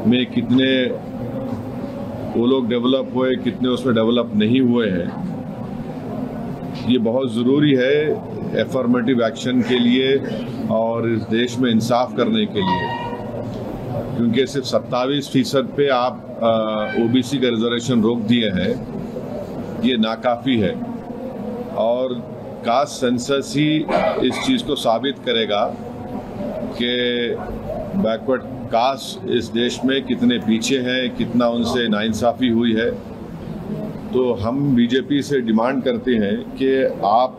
में कितने वो लोग डेवलप हुए, कितने उसमें डेवलप नहीं हुए हैं, ये बहुत ज़रूरी है एफर्मेटिव एक्शन के लिए और इस देश में इंसाफ करने के लिए, क्योंकि सिर्फ 27% पे आप ओबीसी का रिजर्वेशन रोक दिए हैं, ये नाकाफ़ी है। और कास्ट सेंसस ही इस चीज़ को साबित करेगा कि बैकवर्ड कास्ट इस देश में कितने पीछे हैं, कितना उनसे नाइंसाफ़ी हुई है। तो हम बीजेपी से डिमांड करते हैं कि आप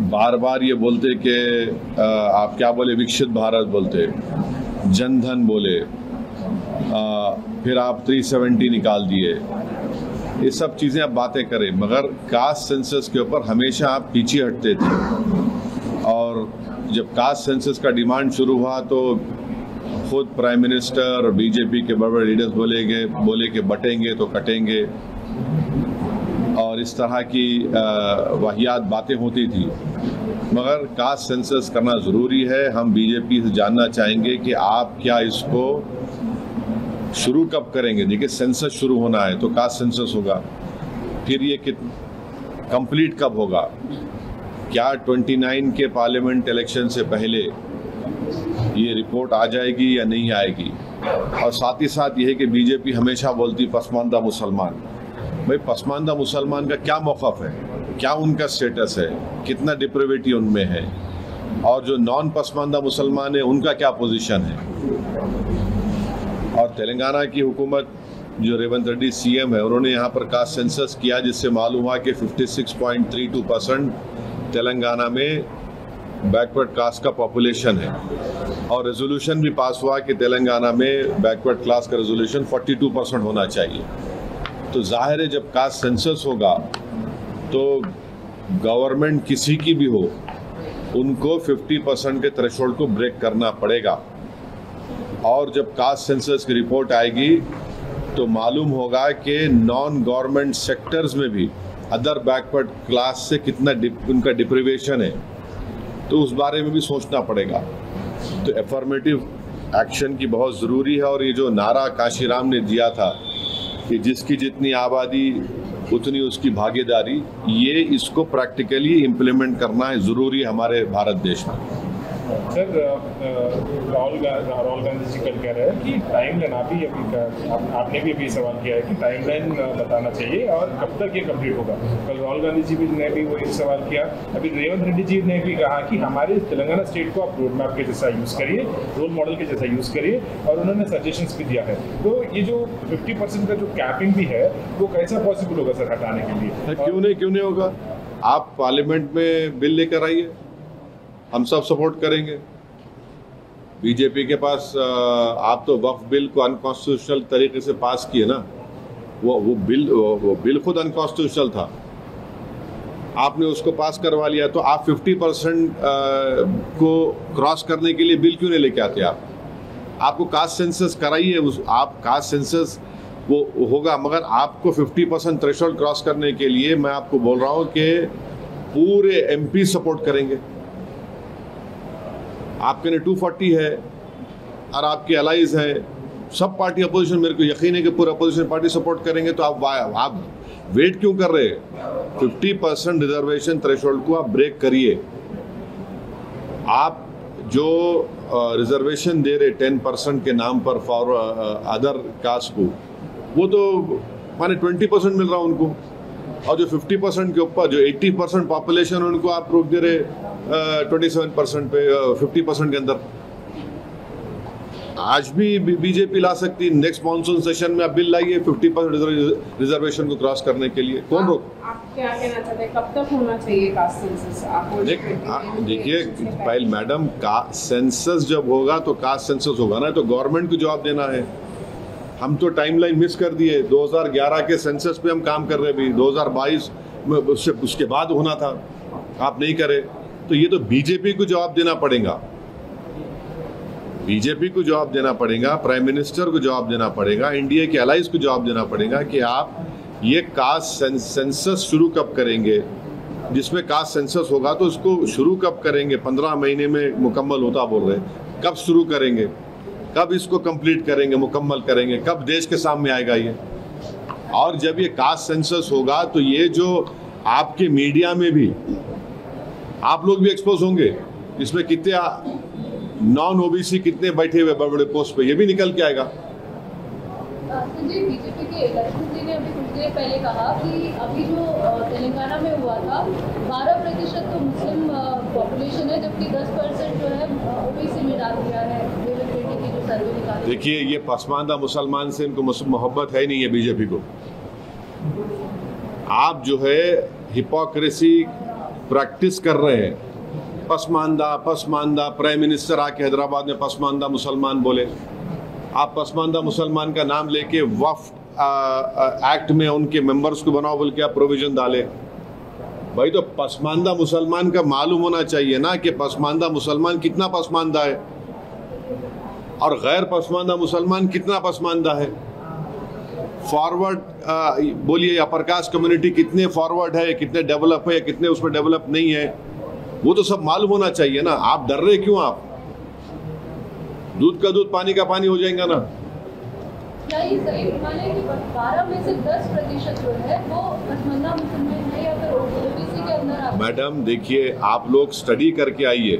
बार बार ये बोलते कि आप क्या बोले, विकसित भारत बोलते, जनधन बोले, फिर आप 370 निकाल दिए, ये सब चीज़ें आप बातें करें, मगर कास्ट सेंसस के ऊपर हमेशा आप पीछे हटते थे। और जब कास्ट सेंसस का डिमांड शुरू हुआ तो खुद प्राइम मिनिस्टर और बीजेपी के बड़े बड़े लीडर्स बोले कि बटेंगे तो कटेंगे, और इस तरह की वाहियात बातें होती थी। मगर कास्ट सेंसस करना ज़रूरी है। हम बीजेपी से जानना चाहेंगे कि आप क्या इसको शुरू कब करेंगे। देखिए, सेंसस शुरू होना है तो कास्ट सेंसस होगा, फिर ये कंप्लीट कब होगा, क्या 29 के पार्लियामेंट इलेक्शन से पहले ये रिपोर्ट आ जाएगी या नहीं आएगी। और साथ ही साथ ये है कि बीजेपी हमेशा बोलती पसमानदा मुसलमान। भाई, पसमानदा मुसलमान का क्या मौक़िफ़ है, क्या उनका स्टेटस है, कितना डिप्रेविटी उनमें है, और जो नॉन पसमानदा मुसलमान है उनका क्या पोजीशन है। और तेलंगाना की हुकूमत जो रेवंत रेड्डी सीएम है, उन्होंने यहाँ पर कास्ट सेंसस किया, जिससे मालूम हुआ कि 56.32% तेलंगाना में बैकवर्ड कास्ट का पॉपुलेशन है। और रेजोल्यूशन भी पास हुआ कि तेलंगाना में बैकवर्ड क्लास का रेजोल्यूशन 42% होना चाहिए। तो जाहिर है जब कास्ट सेंसस होगा तो गवर्नमेंट किसी की भी हो, उनको 50% के थ्रेशोल्ड को ब्रेक करना पड़ेगा। और जब कास्ट सेंसस की रिपोर्ट आएगी तो मालूम होगा कि नॉन गवर्नमेंट सेक्टर्स में भी अदर बैकवर्ड क्लास से कितना उनका डिप्रिवेशन है, तो उस बारे में भी सोचना पड़ेगा। तो एफर्मेटिव एक्शन की बहुत ज़रूरी है। और ये जो नारा काशीराम ने दिया था कि जिसकी जितनी आबादी उतनी उसकी भागीदारी, ये इसको प्रैक्टिकली इम्प्लीमेंट करना है ज़रूरी हमारे भारत देश में। सर, राहुल गांधी जी कल कह रहे हैं कि टाइमलाइन, आपने भी अभी सवाल किया है कि टाइमलाइन बताना चाहिए और कब तक ये कंप्लीट होगा। कल राहुल गांधी जी ने भी वही सवाल किया। अभी रेवंत रेड्डी जी ने भी कहा कि हमारे तेलंगाना स्टेट को आप रोड मैप के जैसा यूज़ करिए, रोल मॉडल के जैसा यूज़ करिए, और उन्होंने सजेशंस भी दिया है। तो ये जो 50% का जो कैपिंग भी है, वो कैसा पॉसिबल होगा सर हटाने के लिए? क्यों नहीं होगा? आप पार्लियामेंट में बिल लेकर आइए, हम सब सपोर्ट करेंगे। बीजेपी के पास आप तो वक्फ बिल को अनकॉन्स्टिट्यूशनल तरीके से पास किए ना, वो बिल खुद अनकॉन्स्टिट्यूशनल था, आपने उसको पास करवा लिया। तो आप 50% को क्रॉस करने के लिए बिल क्यों नहीं लेके आते? आपको कास्ट सेंसस कराइए, आप कास्ट सेंसस वो होगा, मगर आपको 50% थ्रेशोल्ड क्रॉस करने के लिए मैं आपको बोल रहा हूँ कि पूरे एमपी सपोर्ट करेंगे। आपके ने 240 है और आपके अलाइज है, सब पार्टी अपोजिशन, मेरे को यकीन है कि पूरा अपोजिशन पार्टी सपोर्ट करेंगे। तो आप वेट क्यों कर रहे हैं? 50% रिजर्वेशन थ्रेशोल्ड को आप ब्रेक करिए। आप जो रिजर्वेशन दे रहे 10% के नाम पर फॉर अदर कास्ट को, वो तो माने 20% मिल रहा उनको, और जो 50% के ऊपर जो 80% पॉपुलेशन उनको आप रोक दे रहे 27% पे, 50% के अंदर। आज भी बीजेपी ला सकती, नेक्स्ट मानसून सेशन में आप बिल लाइए 50% रिजर्वेशन को क्रॉस करने के लिए। कौन रोक? आप क्या कहना चाहते हैं, कब तक होना चाहिए कास्ट सेंसस? देखिए पहले मैडम, सेंसस जब होगा तो कास्ट सेंसस होगा ना, तो गवर्नमेंट को जवाब देना है। हम तो टाइमलाइन मिस कर दिए। 2011 के सेंसस पे हम काम कर रहे भी, 2022 में उसके बाद होना था, आप नहीं करे। तो ये तो बीजेपी को जवाब देना पड़ेगा, बीजेपी को जवाब देना पड़ेगा, प्राइम मिनिस्टर को जवाब देना पड़ेगा, इंडिया के अलाइज को जवाब देना पड़ेगा कि आप ये कास्ट सेंसस शुरू कब करेंगे। जिसमें कास्ट सेंसस होगा तो उसको शुरू कब करेंगे? 15 महीने में मुकम्मल होता बोल रहे, कब शुरू करेंगे? कब इसको कंप्लीट करेंगे, मुकम्मल करेंगे, कब देश के सामने आएगा ये? और जब ये कास्ट सेंसस होगा तो ये जो आपके मीडिया में भी आप लोग भी एक्सपोज होंगे, इसमें कितने नॉन ओबीसी कितने बैठे हुए बड़े बड़े पोस्ट पे, ये भी निकल के आएगा। जी, बीजेपी के लक्ष्मण जी ने अभी कुछ देर पहले कहा कि अभी जो तेलंगाना में हुआ था 12% तो मुस्लिम पॉपुलेशन है, जबकि 10% जो है ओबीसी में डाल दिया है। की जो सर्वे निकाली, देखिए ये पसमानदा मुसलमान से इनको मोहब्बत है नहीं है बीजेपी को। आप जो है हिपोक्रेसी प्रैक्टिस कर रहे हैं। पसमानदा पसमानदा, प्राइम मिनिस्टर आके हैदराबाद में पसमानदा मुसलमान बोले। आप पसमानदा मुसलमान का नाम लेके वक्फ एक्ट में उनके मेंबर्स को बनाओ बोल के आप प्रोविजन डाले। भाई तो पसमानदा मुसलमान का मालूम होना चाहिए ना कि पसमानदा मुसलमान कितना पसमानदा है और गैर पसमानदा मुसलमान कितना पसमानदा है। फॉरवर्ड बोलिए अपर कास्ट कम्युनिटी कितने फॉरवर्ड है, कितने डेवलप है, कितने उसमें डेवलप नहीं है, वो तो सब मालूम होना चाहिए ना। आप डर रहे क्यों? आप दूध का दूध पानी का पानी हो जाएगा ना। क्या ये सही माने कि 12 में से 10% जो है वो पसमानदा मुसलमान है या फिर ओबीसी के अंदर? मैडम देखिए, आप लोग स्टडी करके आइए।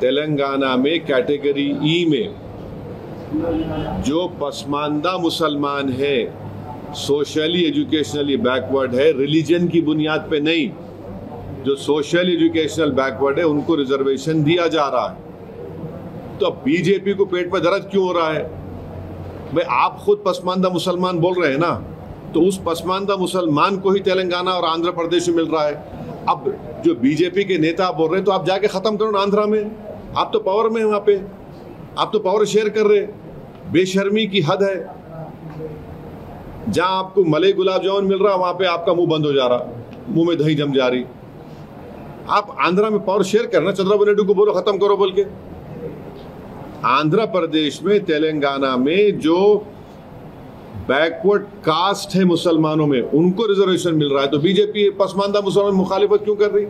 तेलंगाना में कैटेगरी ई में जो पसमानदा मुसलमान है, सोशली एजुकेशनली बैकवर्ड है, रिलीजन की बुनियाद पे नहीं, जो सोशल एजुकेशनल बैकवर्ड है उनको रिजर्वेशन दिया जा रहा है। तो अब बीजेपी को पेट पे दर्द क्यों हो रहा है? भाई आप खुद पसमानदा मुसलमान बोल रहे हैं ना, तो उस पसमानदा मुसलमान को ही तेलंगाना और आंध्र प्रदेश में मिल रहा है। अब जो बीजेपी के नेता बोल रहे हैं तो आप जाके खत्म करो ना आंध्रा में, आप तो पावर में हैं वहां पे, आप तो पावर शेयर कर रहे हैं। बेशर्मी की हद है। जहां आपको मलाई गुलाब जामुन मिल रहा है वहां पे आपका मुंह बंद हो जा रहा, मुंह में दही जम जा रही। आप आंध्रा में पावर शेयर करना, चंद्रबाबू नायडू को बोलो खत्म करो बोल के। आंध्र प्रदेश में, तेलंगाना में जो बैकवर्ड कास्ट है मुसलमानों में, उनको रिजर्वेशन मिल रहा है, तो बीजेपी पसमानदा मुसलमान मुखालिफत क्यों कर रही?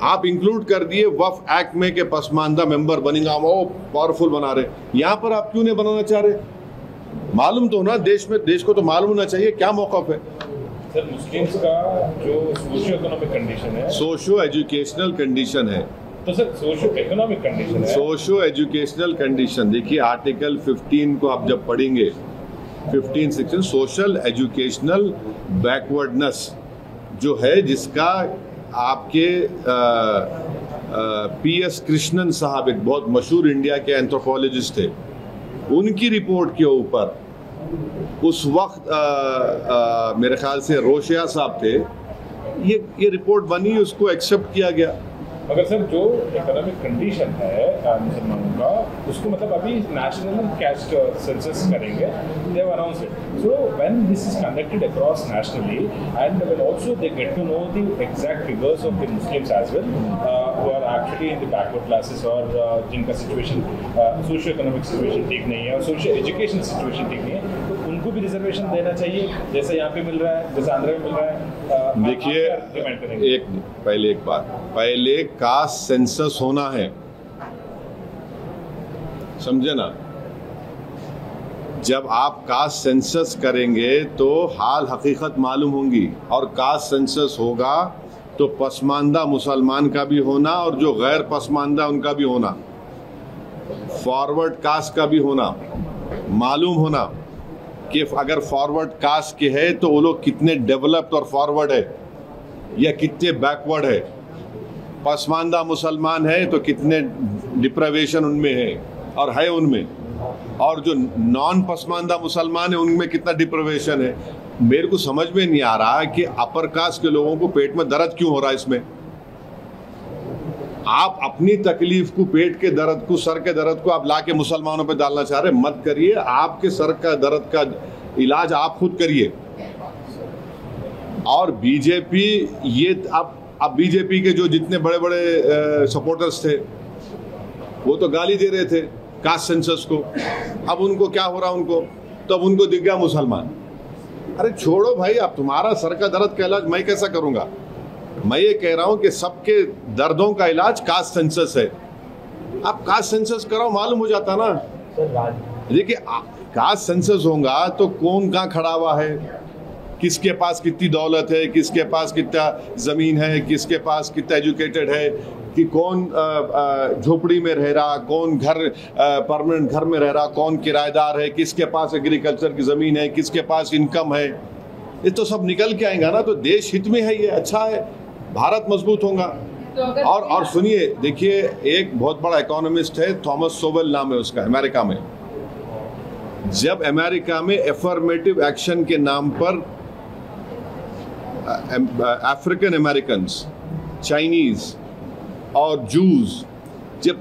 आप इंक्लूड कर दिए वक्फ एक्ट में के पसमानदा मेंबर बनेगा, वो पावरफुल बना रहे। यहां पर आप क्यों नहीं बनाना चाह रहे? मालूम तो ना देश में, देश को तो मालूम होना चाहिए क्या मौक़िफ़ है। सर मुस्लिम्स का जो सोशियो इकोनॉमिक कंडीशन है, सोशियो एजुकेशनल कंडीशन है, तो सर सोशियो इकोनॉमिक कंडीशन है, सोशियो एजुकेशनल कंडीशन देखिए आर्टिकल 15 को आप जब पढ़ेंगे, 15 सेक्शन सोशल एजुकेशनल बैकवर्डनेस जो है, जिसका आपके PS कृष्णन साहब एक बहुत मशहूर इंडिया के एंथ्रोपोलॉजिस्ट थे, उनकी रिपोर्ट के ऊपर उस वक्त मेरे ख्याल से रोशिया साहब थे, ये रिपोर्ट बनी, उसको एक्सेप्ट किया गया। मगर सर जो इकोनॉमिक कंडीशन है मुसलमानों का, उसको मतलब अभी नेशनल कैस्ट सेंसस करेंगे, they have announced it. So when this is conducted across nationally and will also they get to know the exact figures of the Muslims as well who are actually in the backward classes और जिनका situation socio economic situation ठीक नहीं है और socio education situation ठीक नहीं है, तो उनको भी रिजर्वेशन देना चाहिए जैसे यहाँ पे मिल रहा है, जैसे आंध्र में मिल रहा है। देखिए एक बात, पहले कास्ट सेंसस होना है, समझे ना। जब आप कास्ट सेंसस करेंगे तो हाल हकीकत मालूम होंगी, और कास्ट सेंसस होगा तो पसमानदा मुसलमान का भी होना और जो गैर पसमानदा उनका भी होना, फॉरवर्ड कास्ट का भी होना, मालूम होना कि अगर फॉरवर्ड कास्ट के है तो वो लोग कितने डेवलप्ड और फॉरवर्ड है या कितने बैकवर्ड है। पसमानदा मुसलमान है तो कितने डिप्रावेशन उनमें है और है उनमें, और जो नॉन पसमानदा मुसलमान है उनमें कितना डिप्रावेशन है। मेरे को समझ में नहीं आ रहा कि अपर कास्ट के लोगों को पेट में दर्द क्यों हो रहा है इसमें। आप अपनी तकलीफ को, पेट के दर्द को, सर के दर्द को आप लाके मुसलमानों पे डालना चाह रहे, मत करिए। आपके सर का दर्द का इलाज आप खुद करिए। और बीजेपी ये अब बीजेपी के जो जितने बड़े बड़े सपोर्टर्स थे वो तो गाली दे रहे थे कास्ट सेंसस को, अब उनको क्या हो रहा उनको, तब उनको दिख गया मुसलमान। अरे छोड़ो भाई, अब तुम्हारा सर का दर्द का इलाज मैं कैसा करूंगा। मैं ये कह रहा हूं कि सबके दर्दों का इलाज कास्ट सेंसस है। आप कास्ट सेंसस कराओ, मालूम हो जाता ना। देखिए कास्ट सेंसस होगा तो कौन कहाँ खड़ा हुआ है, किसके पास कितनी दौलत है, किसके पास कितना जमीन है, किसके पास कितना एजुकेटेड है, कि कौन झोपड़ी में रह रहा, कौन घर परमानेंट घर में रह रहा, कौन किराएदार है, किसके पास एग्रीकल्चर की जमीन है, किसके पास इनकम है, ये तो सब निकल के आएगा ना। तो देश हित में है, ये अच्छा है, भारत मजबूत होगा। और सुनिए, देखिए एक बहुत बड़ा इकोनॉमिस्ट है, थॉमस सोवेल नाम है उसका, अमेरिका में। जब अमेरिका में एफर्मेटिव एक्शन के नाम पर अफ्रीकन अमेरिकन, चाइनीज और जूस, जब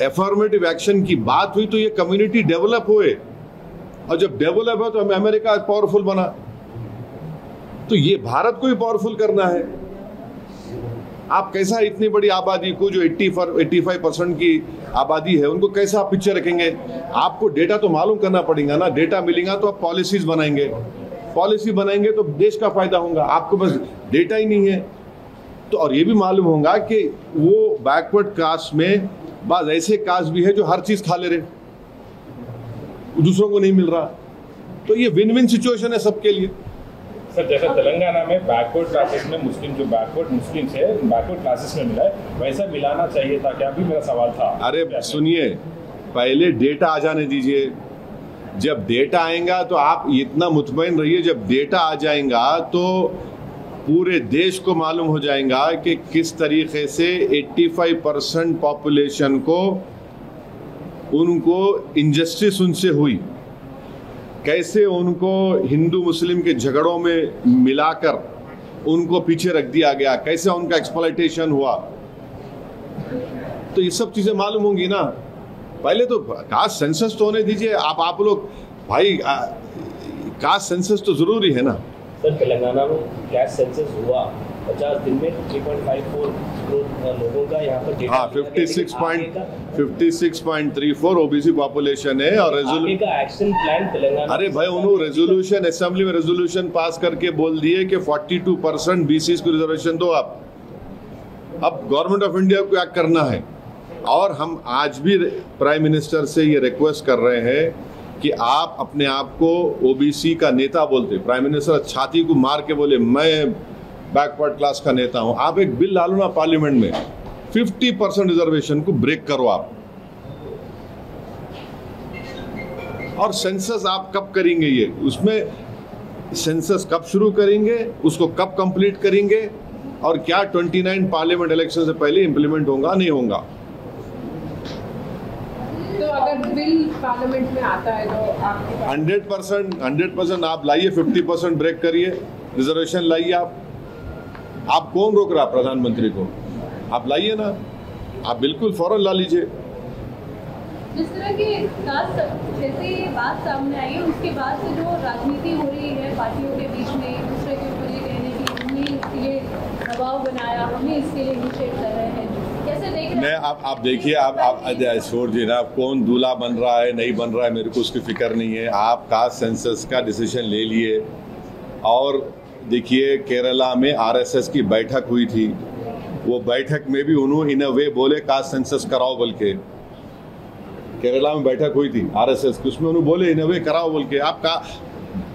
एफर्मेटिव एक्शन की बात हुई तो ये कम्युनिटी डेवलप हुए, और जब डेवलप है तो अमेरिका पावरफुल बना। तो ये भारत को भी पावरफुल करना है। आप कैसा इतनी बड़ी आबादी को, जो 85% की आबादी है, उनको कैसा आप पिक्चर रखेंगे? आपको डेटा तो मालूम करना पड़ेगा ना। डेटा मिलेगा तो आप पॉलिसीज बनाएंगे, पॉलिसी बनाएंगे तो देश का फायदा होगा। आपको बस डेटा ही नहीं है तो, और ये भी मालूम होगा कि वो बैकवर्ड कास्ट में बाज ऐसे कास्ट भी है जो हर चीज खा ले रहे, दूसरों को नहीं मिल रहा। तो ये विन विन सिचुएशन है सबके लिए। सर जैसे तेलंगाना में बैकवर्ड क्लासेस में मुस्लिम, जो बैकवर्ड मुस्लिम्स है बैकवर्ड क्लासेस में मिला है, वैसा मिलाना चाहिए था क्या? भी मेरा सवाल था। अरे सुनिए, पहले डेटा आ जाने दीजिए। जब डेटा आएगा तो आप इतना मुतमईन रहिए, जब डेटा आ जाएगा तो पूरे देश को मालूम हो जाएगा कि किस तरीके से 85% पॉपुलेशन को, उनको इनजस्टिस उनसे हुई, कैसे उनको हिंदू मुस्लिम के झगड़ों में मिलाकर उनको पीछे रख दिया गया, कैसे उनका एक्सप्लॉयटेशन हुआ। तो ये सब चीजें मालूम होंगी ना। पहले तो कास्ट सेंसस तो होने दीजिए। आप लोग भाई, कास्ट सेंसस तो जरूरी है ना। सर तेलंगाना में कास्ट सेंसस हुआ 50 दिन में 3.54 करोड़ लोगों का यहाँ पर डेटा। हाँ, 56.34 ओबीसी पॉपुलेशन है। और एक्शन प्लान तेलंगाना, अरे भाई उन्होंने रेजोल्यूशन, असेंबली में रेजोल्यूशन पास करके बोल दिए कि 42% बीसी को रिजर्वेशन दो आप। अब गवर्नमेंट ऑफ इंडिया को क्या करना है। और हम आज भी प्राइम मिनिस्टर से ये रिक्वेस्ट कर रहे हैं कि आप अपने आप को ओबीसी का नेता बोलते। प्राइम मिनिस्टर छाती को मार के बोले मैं बैकवर्ड क्लास का नेता हूं। आप एक बिल डालो ना पार्लियामेंट में, 50% रिजर्वेशन को ब्रेक करो आप। और सेंसस आप कब करेंगे? ये उसमें सेंसस कब शुरू करेंगे, उसको कब कंप्लीट करेंगे, और क्या 29 पार्लियामेंट इलेक्शन से पहले इंप्लीमेंट होगा नहीं होगा? तो अगर बिल पार्लियामेंट में आता है तो आपके पास 100% आप लाइए, 50% ब्रेक करिए, रिजर्वेशन लाइए आप कौन रोक रहा? प्रधानमंत्री को आप लाइए ना, आप बिल्कुल फौरन ला लीजिए। जिस तरह की जैसे ये बात सामने आई है, उसके बाद से जो राजनीति हो रही है पार्टियों के बीच में, एक दूसरे के ऊपर ये कहने की हमने इसके लिए दबाव बनाया, हमने इसके लिए इनिशिएट कर रहे हैं, कैसे देख रहे हैं? आप देखिए, आप छोड़ जी ना, कौन दूल्हा बन रहा है नहीं बन रहा है मेरे को उसकी फिक्र नहीं है। आप कास्ट सेंसस का डिसीजन ले लिए। और देखिए केरला में आरएसएस की बैठक हुई थी, वो बैठक में भी उन्होंने इन अ वे बोले कास्ट सेंसस कराओ बोल के। केरला में बैठक हुई थी आरएसएस की, उसमें उन्होंने बोले इन अ वे कराओ बोल के। आपका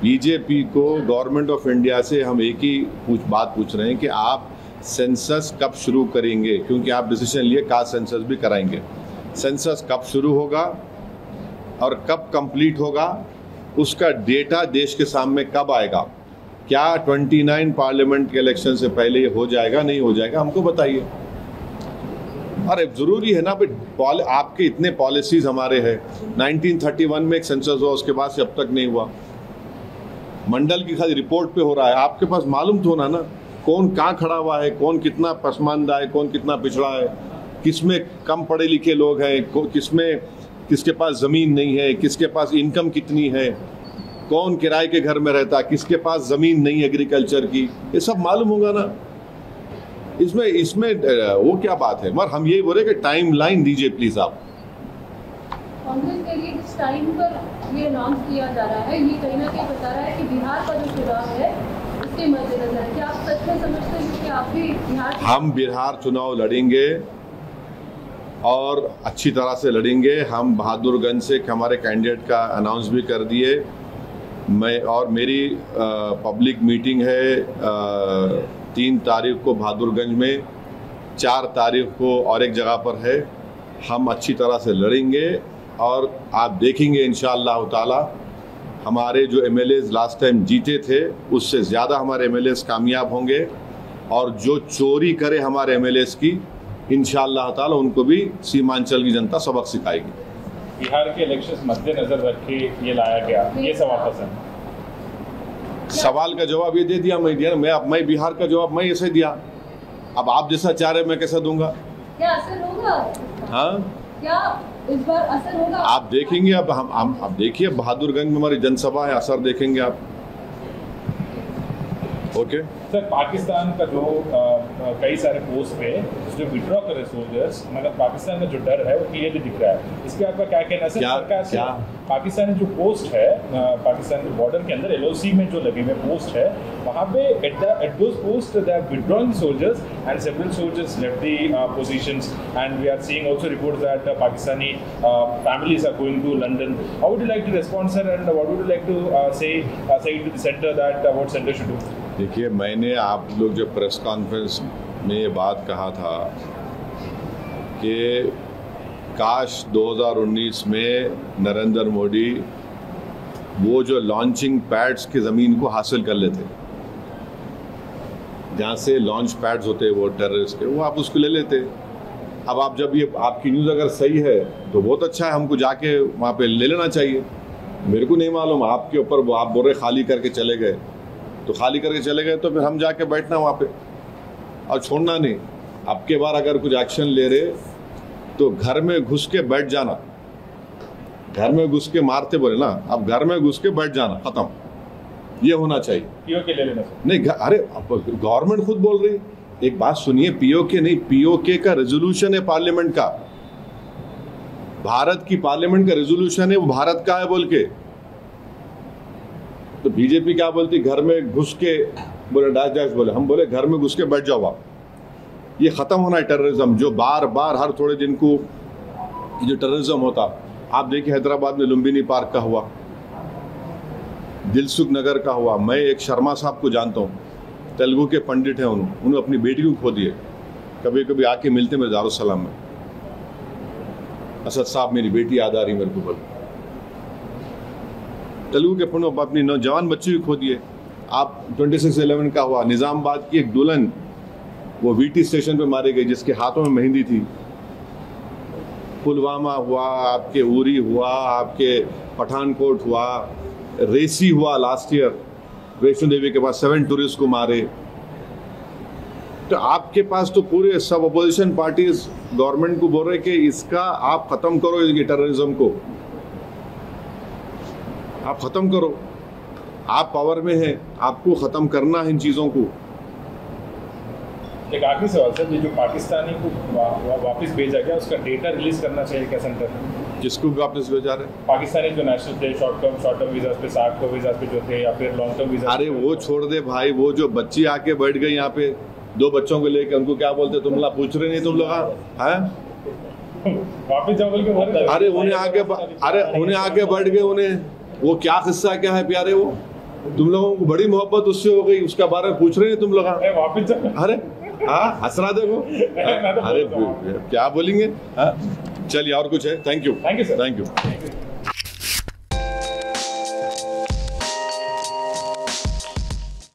बीजेपी को, गवर्नमेंट ऑफ इंडिया से हम एक ही बात पूछ रहे हैं कि आप सेंसस कब शुरू करेंगे, क्योंकि आप डिसीजन लिए कास्ट सेंसस भी कराएंगे। सेंसस कब शुरू होगा और कब कंप्लीट होगा, उसका डेटा देश के सामने कब आएगा? क्या 29 पार्लियामेंट के इलेक्शन से पहले ये हो जाएगा नहीं हो जाएगा, हमको बताइए। अरे जरूरी है ना भाई, आपके इतने पॉलिसीज हमारे हैं। 1931 में एक सेंसस हुआ, उसके बाद से अब तक नहीं हुआ। मंडल की खाली रिपोर्ट पे हो रहा है, आपके पास मालूम तो होना ना कौन कहाँ खड़ा हुआ है, कौन कितना पसमानदा है, कौन कितना पिछड़ा है, किसमें कम पढ़े लिखे लोग हैं, किसमें किसके पास ज़मीन नहीं है, किसके पास इनकम कितनी है, कौन किराए के घर में रहता, किसके पास ज़मीन नहीं एग्रीकल्चर की, ये सब मालूम होगा ना। इसमें वो क्या बात है। मगर हम यही बोले कि टाइम लाइन दीजिए प्लीज़ आप। कांग्रेस के लिए जिस टाइम पर ये अनाउंस किया जा रहा है, ये कहीं ना कहीं बता रहा है कि बिहार का जो चुनाव है उसके मद्देनजर, क्या आप सच में समझते हैं कि आप भी बिहार? हम बिहार चुनाव लड़ेंगे और अच्छी तरह से लड़ेंगे। हम बहादुरगंज से हमारे कैंडिडेट का अनाउंस भी कर दिए। मैं और मेरी पब्लिक मीटिंग है 3 तारीख को बहादुरगंज में, 4 तारीख को और एक जगह पर है। हम अच्छी तरह से लड़ेंगे और आप देखेंगे इंशाअल्लाह ताला हमारे जो एमएलएज लास्ट टाइम जीते थे उससे ज़्यादा हमारे एमएलएज कामयाब होंगे, और जो चोरी करे हमारे एमएलएज की इंशाअल्लाह ताला उनको भी सीमांचल की जनता सबक सिखाएगी। बिहार के इलेक्शंस मद्देनजर रख के ये लाया गया, ये सवाल पसंद। सवाल का जवाब ये दे दिया मैं दिया ना, मैं बिहार का जवाब मैं ऐसे दिया। अब आप जैसा चाह रहे मैं कैसा दूंगा? क्या असर होगा? हाँ, क्या इस बार असर होगा? आप देखेंगे। अब देखिए बहादुरगंज में हमारी जनसभा है, असर देखेंगे आप। ओके सर, पाकिस्तान का जो कई सारे पोस्ट पे जो विड्रॉ कर रहे सोल्जर्स, मतलब पाकिस्तान का जो डर है वो क्लियरली दिख रहा है। इस पे आपका क्या कहना है सर? सरकार से पाकिस्तान जो पोस्ट है, पाकिस्तान के बॉर्डर के अंदर LOC में जो लगे हुए पोस्ट है, वहाँ पे at those post they are withdrawing soldiers and several soldiers left the positions and we are seeing also reports that Pakistani families are going to London. How would you like to respond, sir, and what would you like to say to the center that what center should do? देखिए, मैंने आप लोग जो press conference में ये बात कहा था कि काश 2019 में नरेंद्र मोदी वो जो लॉन्चिंग पैड्स की ज़मीन को हासिल कर लेते, जहाँ से लॉन्च पैड्स होते वो टेररिस्ट के, वो आप उसको ले लेते। अब आप जब ये आपकी न्यूज़ अगर सही है तो बहुत अच्छा है, हमको जाके वहाँ पे ले लेना चाहिए। मेरे को नहीं मालूम, आपके ऊपर वो आप बोल रहे खाली करके चले गए, तो खाली करके चले गए तो फिर हम जाके बैठना वहाँ पे और छोड़ना नहीं। अब के बार अगर कुछ एक्शन ले रहे तो घर में घुस के बैठ जाना, घर में घुस के मारते बोले ना, अब घर में घुस के बैठ जाना, खत्म, ये होना चाहिए। POK ले लेना नहीं, अरे गवर्नमेंट खुद बोल रही, एक बात सुनिए, POK नहीं, POK का रेजोल्यूशन है पार्लियामेंट का, भारत की पार्लियामेंट का रेजोल्यूशन है, वो भारत का है बोल के। तो बीजेपी क्या बोलती, घर में घुस के बोले डैश डैश बोले, हम बोले घर में घुस के बैठ जाओ आप। ये खत्म होना है टेररिज्म, जो बार बार हर थोड़े दिन को जो टेररिज्म होता। आप देखिए हैदराबाद में लुम्बिनी पार्क का हुआ, दिलसुख नगर का हुआ। मैं एक शर्मा साहब को जानता हूँ, तेलुगु के पंडित हैं, उन्होंने अपनी बेटी को खो दिए। कभी कभी आके मिलते मेरे दारुसलाम में, असद साहब मेरी बेटी याद आ रही मेरे को, बोल तेलुगु के पंडित अपनी नौजवान बच्ची भी खो दिए। आप 26/11 का हुआ, निज़ामाबाद की एक दुल्हन वो VT स्टेशन पे मारी गई जिसके हाथों में मेहंदी थी। पुलवामा हुआ, आपके उरी हुआ, आपके पठानकोट हुआ, रेसी हुआ लास्ट ईयर, वैष्णो देवी के पास 7 टूरिस्ट को मारे। तो आपके पास तो पूरे सब अपोजिशन पार्टीज गवर्नमेंट को बोल रहे कि इसका आप खत्म करो, ये टेररिज्म को आप खत्म करो। आप पावर में हैं, आपको खत्म करना है इन चीजों को। एक आखिरी सवाल सर, जो पाकिस्तानी को वापस भेजा गया उसका डेटा रिलीज करना चाहिए क्या सेंटर? जिसको भी वापस भेजा रहे पाकिस्तानी जो नेशनल थे, शॉर्ट टर्म वीजा पे, 60 वीजा पे जो थे, या फिर लॉन्ग टर्म वीजा? अरे वो छोड़ दे भाई, वो जो बच्ची आके बैठ गई यहाँ पे 2 बच्चों को लेकर, उनको क्या बोलते, तुम लोग पूछ रहे नहीं, तुम लोग हैं वापस जाओ बोल के बोल रहे? अरे उन्हें आके बैठ गए, उन्हें वो क्या किस्सा क्या है प्यारे, वो तुम लोगों को बड़ी मोहब्बत उससे हो गई, उसका बारे में पूछ रहे हैं तुम लोग। वापस जाओ। अरे हाँ, हंसना देखो, अरे क्या बोलेंगे। हाँ चलिए, और कुछ है? Thank you sir, thank you.